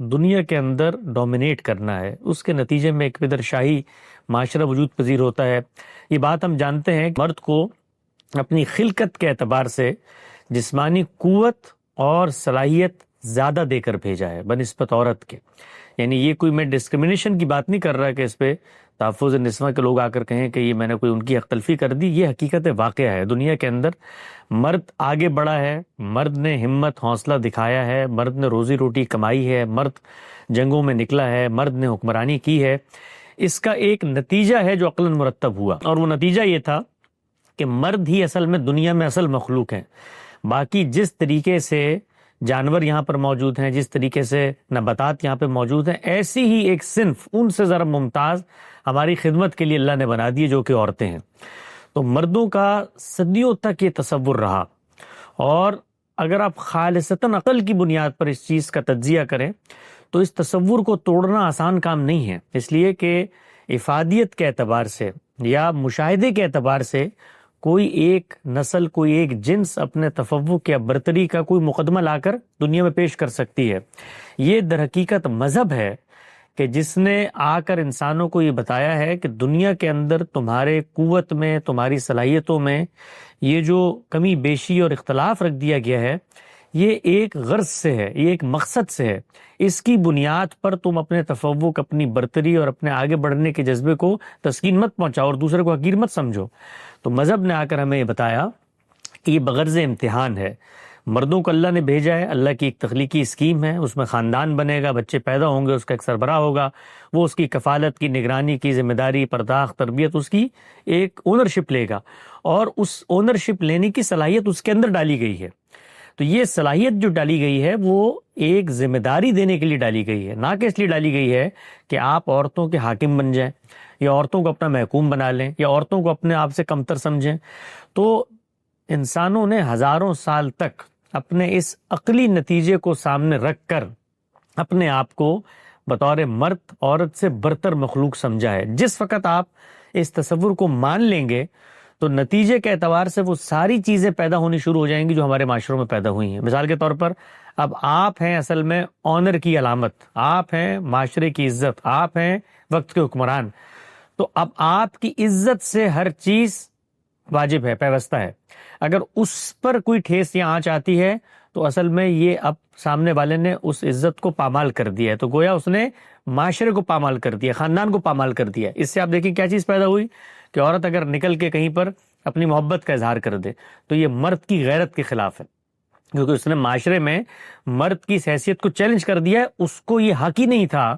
دنیا کے اندر ڈومینیٹ کرنا ہے، اس کے نتیجے میں ایک پدر شاہی معاشرہ وجود پذیر ہوتا ہے۔ یہ بات ہم جانتے ہیں کہ مرد کو اپنی خلقت کے اعتبار سے جسمانی قوت اور صلاحیت زیادہ دے کر بھیجا ہے بنسبت عورت کے۔ یعنی یہ کوئی میں ڈسکرمنیشن کی بات نہیں کر رہا کہ اس پہ تحفظ نسواں کے لوگ آ کر کہیں کہ یہ میں نے کوئی ان کی حق تلفی کر دی۔ یہ حقیقت واقعہ ہے، دنیا کے اندر مرد آگے بڑھا ہے، مرد نے ہمت حوصلہ دکھایا ہے، مرد نے روزی روٹی کمائی ہے، مرد جنگوں میں نکلا ہے، مرد نے حکمرانی کی ہے۔ اس کا ایک نتیجہ ہے جو عقلاً مرتب ہوا، اور وہ نتیجہ یہ تھا کہ مرد ہی اصل میں دنیا میں اصل مخلوق ہیں۔ باقی جس طریقے سے جانور یہاں پر موجود ہیں، جس طریقے سے نباتات یہاں پہ موجود ہیں، ایسی ہی ایک صنف ان سے ذرا ممتاز ہماری خدمت کے لیے اللہ نے بنا دی جو کہ عورتیں ہیں۔ تو مردوں کا صدیوں تک یہ تصور رہا، اور اگر آپ خالصتاً عقل کی بنیاد پر اس چیز کا تجزیہ کریں تو اس تصور کو توڑنا آسان کام نہیں ہے، اس لیے کہ افادیت کے اعتبار سے یا مشاہدے کے اعتبار سے کوئی ایک نسل، کوئی ایک جنس اپنے تفوق یا برتری کا کوئی مقدمہ لا کر دنیا میں پیش کر سکتی ہے۔ یہ در حقیقت مذہب ہے کہ جس نے آ کر انسانوں کو یہ بتایا ہے کہ دنیا کے اندر تمہارے قوت میں، تمہاری صلاحیتوں میں یہ جو کمی بیشی اور اختلاف رکھ دیا گیا ہے، یہ ایک غرض سے ہے، یہ ایک مقصد سے ہے۔ اس کی بنیاد پر تم اپنے تفوق، اپنی برتری اور اپنے آگے بڑھنے کے جذبے کو تسکین مت پہنچاؤ اور دوسرے کو حقیر مت سمجھو۔ تو مذہب نے آ کر ہمیں یہ بتایا کہ یہ بغرض امتحان ہے، مردوں کو اللہ نے بھیجا ہے، اللہ کی ایک تخلیقی اسکیم ہے، اس میں خاندان بنے گا، بچے پیدا ہوں گے، اس کا ایک سربراہ ہوگا، وہ اس کی کفالت کی، نگرانی کی ذمہ داری، پرداخت، تربیت، اس کی ایک اونرشپ لے گا، اور اس اونرشپ لینے کی صلاحیت اس کے اندر ڈالی گئی ہے۔ تو یہ صلاحیت جو ڈالی گئی ہے وہ ایک ذمہ داری دینے کے لیے ڈالی گئی ہے، نہ کہ اس لیے ڈالی گئی ہے کہ آپ عورتوں کے حاکم بن جائیں یا عورتوں کو اپنا محکوم بنا لیں یا عورتوں کو اپنے آپ سے کمتر سمجھیں۔ تو انسانوں نے ہزاروں سال تک اپنے اس عقلی نتیجے کو سامنے رکھ کر اپنے آپ کو بطور مرد عورت سے برتر مخلوق سمجھا ہے۔ جس وقت آپ اس تصور کو مان لیں گے تو نتیجے کے اعتبار سے وہ ساری چیزیں پیدا ہونی شروع ہو جائیں گی جو ہمارے معاشروں میں پیدا ہوئی ہیں۔ مثال کے طور پر اب آپ ہیں اصل میں آنر کی علامت، آپ ہیں معاشرے کی عزت، آپ ہیں وقت کے حکمران۔ تو اب آپ کی عزت سے ہر چیز واجب ہے، پیوستہ ہے۔ اگر اس پر کوئی ٹھیس یا آنچ آتی ہے تو اصل میں یہ اب سامنے والے نے اس عزت کو پامال کر دیا ہے، تو گویا اس نے معاشرے کو پامال کر دیا، خاندان کو پامال کر دیا۔ اس سے آپ دیکھیں کیا چیز پیدا ہوئی کہ عورت اگر نکل کے کہیں پر اپنی محبت کا اظہار کر دے تو یہ مرد کی غیرت کے خلاف ہے، کیونکہ اس نے معاشرے میں مرد کی حیثیت کو چیلنج کر دیا ہے۔ اس کو یہ حق ہی نہیں تھا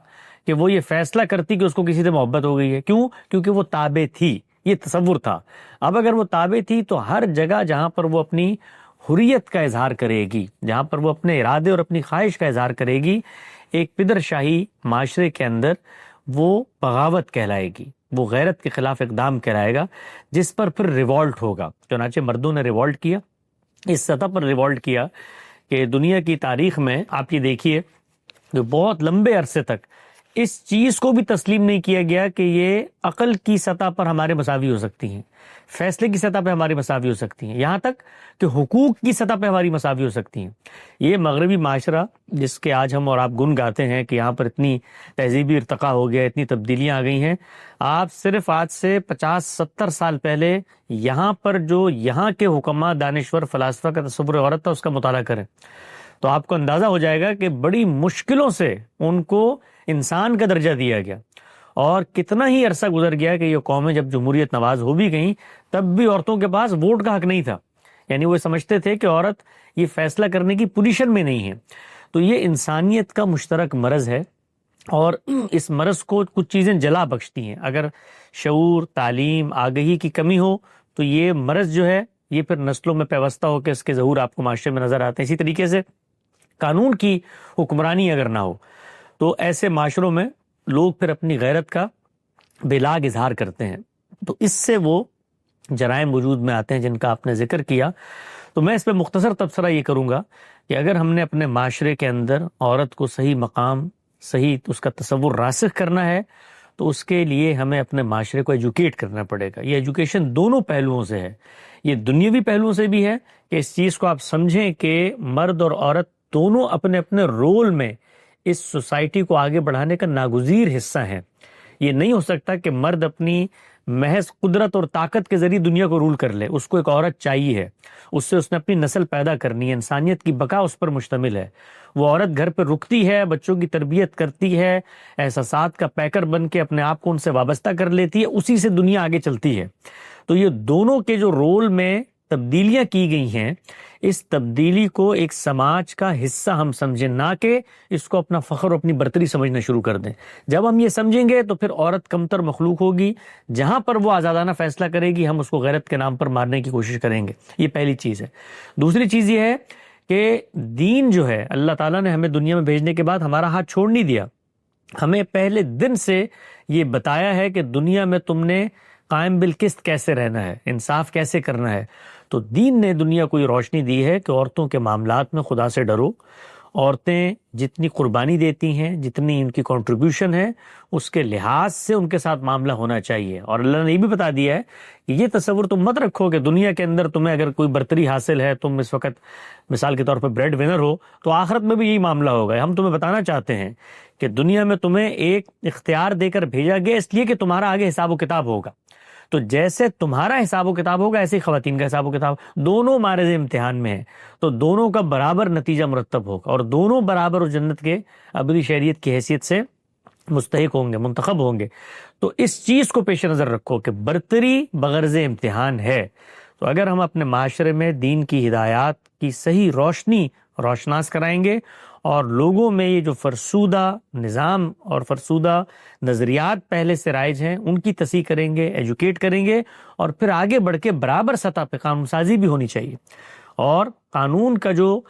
کہ وہ یہ فیصلہ کرتی کہ اس کو کسی سے محبت ہو گئی ہے۔ کیوں؟ کیونکہ وہ تابع تھی، یہ تصور تھا۔ اب اگر وہ تابع تھی تو ہر جگہ جہاں پر وہ اپنی حریت کا اظہار کرے گی، جہاں پر وہ اپنے ارادے اور اپنی خواہش کا اظہار کرے گی، ایک پدر شاہی معاشرے کے اندر وہ بغاوت کہلائے گی، وہ غیرت کے خلاف اقدام کہلائے گا، جس پر پھر ریوالٹ ہوگا۔ چنانچہ مردوں نے ریوالٹ کیا، اس سطح پر ریوالٹ کیا کہ دنیا کی تاریخ میں آپ یہ دیکھیے کہ بہت لمبے عرصے تک اس چیز کو بھی تسلیم نہیں کیا گیا کہ یہ عقل کی سطح پر ہمارے مساوی ہو سکتی ہیں، فیصلے کی سطح پہ ہماری مساوی ہو سکتی ہیں، یہاں تک کہ حقوق کی سطح پہ ہماری مساوی ہو سکتی ہیں۔ یہ مغربی معاشرہ جس کے آج ہم اور آپ گن گاتے ہیں کہ یہاں پر اتنی تہذیبی ارتقا ہو گیا، اتنی تبدیلیاں آ گئی ہیں، آپ صرف آج سے 50-70 سال پہلے یہاں پر جو یہاں کے حکماء، دانشور، فلاسفہ کا تصور عورت تھا اس کا مطالعہ کریں تو آپ کو اندازہ ہو جائے گا کہ بڑی مشکلوں سے ان کو انسان کا درجہ دیا گیا، اور کتنا ہی عرصہ گزر گیا کہ یہ قومیں جب جمہوریت نواز ہو بھی گئیں تب بھی عورتوں کے پاس ووٹ کا حق نہیں تھا۔ یعنی وہ سمجھتے تھے کہ عورت یہ فیصلہ کرنے کی پوزیشن میں نہیں ہے۔ تو یہ انسانیت کا مشترک مرض ہے، اور اس مرض کو کچھ چیزیں جلا بخشتی ہیں۔ اگر شعور، تعلیم، آگہی کی کمی ہو تو یہ مرض جو ہے یہ پھر نسلوں میں پیوستہ ہو کے اس کے ظہور آپ کو معاشرے میں نظر آتے ہیں۔ اسی طریقے سے قانون کی حکمرانی اگر نہ ہو تو ایسے معاشروں میں لوگ پھر اپنی غیرت کا بے لاگ اظہار کرتے ہیں، تو اس سے وہ جرائم وجود میں آتے ہیں جن کا آپ نے ذکر کیا۔ تو میں اس پہ مختصر تبصرہ یہ کروں گا کہ اگر ہم نے اپنے معاشرے کے اندر عورت کو صحیح مقام، صحیح اس کا تصور راسخ کرنا ہے تو اس کے لیے ہمیں اپنے معاشرے کو ایجوکیٹ کرنا پڑے گا۔ یہ ایجوکیشن دونوں پہلوؤں سے ہے، یہ دنیاوی پہلوؤں سے بھی ہے کہ اس چیز کو آپ سمجھیں کہ مرد اور عورت دونوں اپنے اپنے رول میں اس سوسائٹی کو آگے بڑھانے کا ناگزیر حصہ ہیں۔ یہ نہیں ہو سکتا کہ مرد اپنی محض قدرت اور طاقت کے ذریعے دنیا کو رول کر لے، اس کو ایک عورت چاہیے ہے، اس نے اپنی نسل پیدا کرنی ہے، انسانیت کی بقا اس پر مشتمل ہے۔ وہ عورت گھر پہ رکتی ہے، بچوں کی تربیت کرتی ہے، احساسات کا پیکر بن کے اپنے آپ کو ان سے وابستہ کر لیتی ہے، اسی سے دنیا آگے چلتی ہے۔ تو یہ دونوں کے جو رول میں تبدیلیاں کی گئی ہیں، اس تبدیلی کو ایک سماج کا حصہ ہم سمجھیں، نہ کہ اس کو اپنا فخر اور اپنی برتری سمجھنا شروع کر دیں۔ جب ہم یہ سمجھیں گے تو پھر عورت کمتر مخلوق ہوگی، جہاں پر وہ آزادانہ فیصلہ کرے گی ہم اس کو غیرت کے نام پر مارنے کی کوشش کریں گے۔ یہ پہلی چیز ہے۔ دوسری چیز یہ ہے کہ دین جو ہے، اللہ تعالیٰ نے ہمیں دنیا میں بھیجنے کے بعد ہمارا ہاتھ چھوڑ نہیں دیا، ہمیں پہلے دن سے یہ بتایا ہے کہ دنیا میں تم نے قائم بالقسط کیسے رہنا ہے، انصاف کیسے کرنا ہے۔ تو دین نے دنیا کو یہ روشنی دی ہے کہ عورتوں کے معاملات میں خدا سے ڈرو، عورتیں جتنی قربانی دیتی ہیں، جتنی ان کی کنٹریبیوشن ہے، اس کے لحاظ سے ان کے ساتھ معاملہ ہونا چاہیے۔ اور اللہ نے یہ بھی بتا دیا ہے کہ یہ تصور تم مت رکھو کہ دنیا کے اندر تمہیں اگر کوئی برتری حاصل ہے، تم اس وقت مثال کے طور پر بریڈ ونر ہو، تو آخرت میں بھی یہی معاملہ ہوگا۔ ہم تمہیں بتانا چاہتے ہیں کہ دنیا میں تمہیں ایک اختیار دے کر بھیجا گیا اس لیے کہ تمہارا آگے حساب و کتاب ہوگا۔ تو جیسے تمہارا حساب و کتاب ہوگا ایسے ہی خواتین کا حساب و کتاب، دونوں معرض امتحان میں ہیں، تو دونوں کا برابر نتیجہ مرتب ہوگا اور دونوں برابر اور جنت کے ابدی شہریت کی حیثیت سے مستحق ہوں گے، منتخب ہوں گے۔ تو اس چیز کو پیش نظر رکھو کہ برتری بغرض امتحان ہے۔ تو اگر ہم اپنے معاشرے میں دین کی ہدایات کی صحیح روشنی روشناس کرائیں گے اور لوگوں میں یہ جو فرسودہ نظام اور فرسودہ نظریات پہلے سے رائج ہیں ان کی تصحیح کریں گے، ایجوکیٹ کریں گے، اور پھر آگے بڑھ کے برابر سطح پہ قانون سازی بھی ہونی چاہیے۔ اور قانون کا جو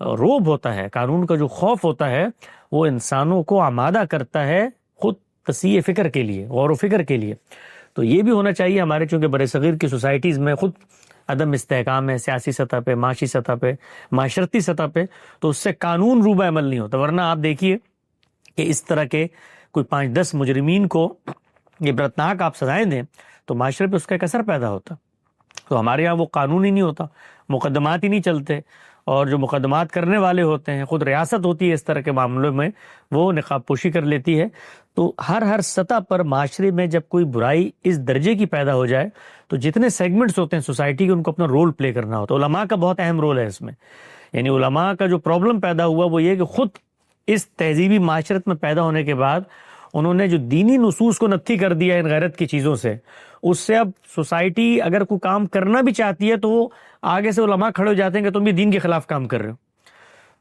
روب ہوتا ہے، قانون کا جو خوف ہوتا ہے، وہ انسانوں کو آمادہ کرتا ہے خود تصحیح فکر کے لیے، غور و فکر کے لیے۔ تو یہ بھی ہونا چاہیے ہمارے، چونکہ برصغیر کی سوسائٹیز میں خود عدم استحکام ہے، سیاسی سطح پہ، معاشی سطح پہ، معاشرتی سطح پہ، تو اس سے قانون روبہ عمل نہیں ہوتا۔ ورنہ آپ دیکھیے کہ اس طرح کے کوئی 5-10 مجرمین کو عبرتناک آپ سزائیں دیں تو معاشرے پہ اس کا ایک اثر پیدا ہوتا۔ تو ہمارے یہاں وہ قانون ہی نہیں ہوتا، مقدمات ہی نہیں چلتے، اور جو مقدمات کرنے والے ہوتے ہیں، خود ریاست ہوتی ہے اس طرح کے معاملوں میں، وہ نقاب پوشی کر لیتی ہے۔ تو ہر سطح پر معاشرے میں جب کوئی برائی اس درجے کی پیدا ہو جائے تو جتنے سیگمنٹس ہوتے ہیں سوسائٹی کے، ان کو اپنا رول پلے کرنا ہوتا ہے۔ علماء کا بہت اہم رول ہے اس میں۔ یعنی علماء کا جو پرابلم پیدا ہوا وہ یہ کہ خود اس تہذیبی معاشرت میں پیدا ہونے کے بعد انہوں نے جو دینی نصوص کو نتھی کر دیا ان غیرت کی چیزوں سے، اس سے اب سوسائٹی اگر کوئی کام کرنا بھی چاہتی ہے تو وہ آگے سے علماء کھڑے ہو جاتے ہیں کہ تم بھی دین کے خلاف کام کر رہے ہو۔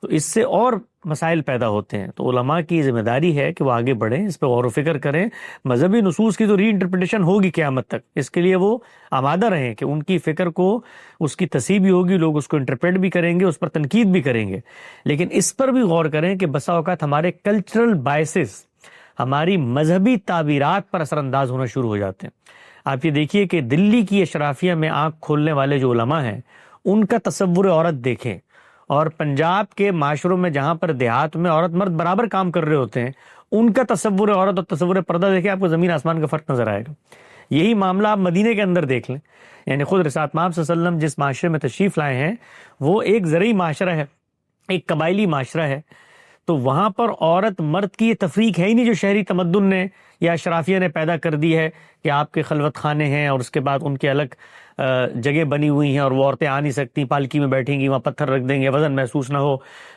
تو اس سے اور مسائل پیدا ہوتے ہیں۔ تو علماء کی ذمہ داری ہے کہ وہ آگے بڑھیں، اس پہ غور و فکر کریں۔ مذہبی نصوص کی تو ری انٹرپریٹیشن ہوگی قیامت تک، اس کے لیے وہ آمادہ رہیں کہ ان کی فکر کو، اس کی تصحیح بھی ہوگی، لوگ اس کو انٹرپریٹ بھی کریں گے، اس پر تنقید بھی کریں گے۔ لیکن اس پر بھی غور کریں کہ بسا اوقات ہمارے کلچرل بائسز، ہماری مذہبی تعبیرات پر اثر انداز ہونا شروع ہو جاتے ہیں۔ آپ یہ دیکھیے کہ دلی کی اشرافیہ میں آنکھ کھولنے والے جو علماء ہیں ان کا تصور عورت دیکھیں، اور پنجاب کے معاشروں میں جہاں پر دیہات میں عورت مرد برابر کام کر رہے ہوتے ہیں، ان کا تصور عورت اور تصور پردہ دیکھیں، آپ کو زمین آسمان کا فرق نظر آئے گا۔ یہی معاملہ آپ مدینے کے اندر دیکھ لیں۔ یعنی خود رسالت مآب صلی اللہ علیہ وسلم جس معاشرے میں تشریف لائے ہیں وہ ایک زرعی معاشرہ ہے، ایک قبائلی معاشرہ ہے، تو وہاں پر عورت مرد کی یہ تفریق ہے ہی نہیں جو شہری تمدن نے یا اشرافیہ نے پیدا کر دی ہے کہ آپ کے خلوت خانے ہیں اور اس کے بعد ان کے الگ جگہ بنی ہوئی ہیں اور وہ عورتیں آ نہیں سکتی، پالکی میں بیٹھیں گی، وہاں پتھر رکھ دیں گے، وزن محسوس نہ ہو،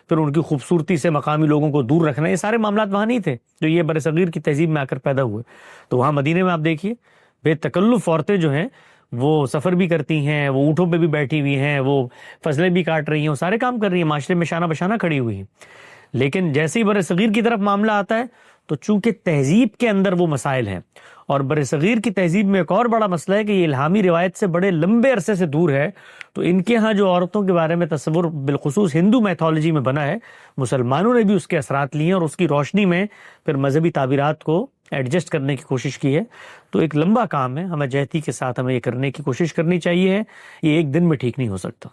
پھر ان کی خوبصورتی سے مقامی لوگوں کو دور رکھنا، یہ سارے معاملات وہاں نہیں تھے جو یہ برصغیر کی تہذیب میں آ کر پیدا ہوئے۔ تو وہاں مدینے میں آپ دیکھیے بے تکلف عورتیں جو ہیں وہ سفر بھی کرتی ہیں، وہ اونٹوں پہ بھی بیٹھی ہوئی ہیں، وہ فصلیں بھی کاٹ رہی ہیں، وہ سارے کام کر رہی ہیں، معاشرے میں شانہ بشانہ کھڑی ہوئی ہیں۔ لیکن جیسے ہی برصغیر کی طرف معاملہ آتا ہے تو چونکہ تہذیب کے اندر وہ مسائل ہیں، اور برصغیر کی تہذیب میں ایک اور بڑا مسئلہ ہے کہ یہ الہامی روایت سے بڑے لمبے عرصے سے دور ہے، تو ان کے ہاں جو عورتوں کے بارے میں تصور بالخصوص ہندو میتھولوجی میں بنا ہے، مسلمانوں نے بھی اس کے اثرات لیے ہیں اور اس کی روشنی میں پھر مذہبی تعبیرات کو ایڈجسٹ کرنے کی کوشش کی ہے۔ تو ایک لمبا کام ہے، ہمیں جہتی کے ساتھ ہمیں یہ کرنے کی کوشش کرنی چاہیے، یہ ایک دن میں ٹھیک نہیں ہو سکتا۔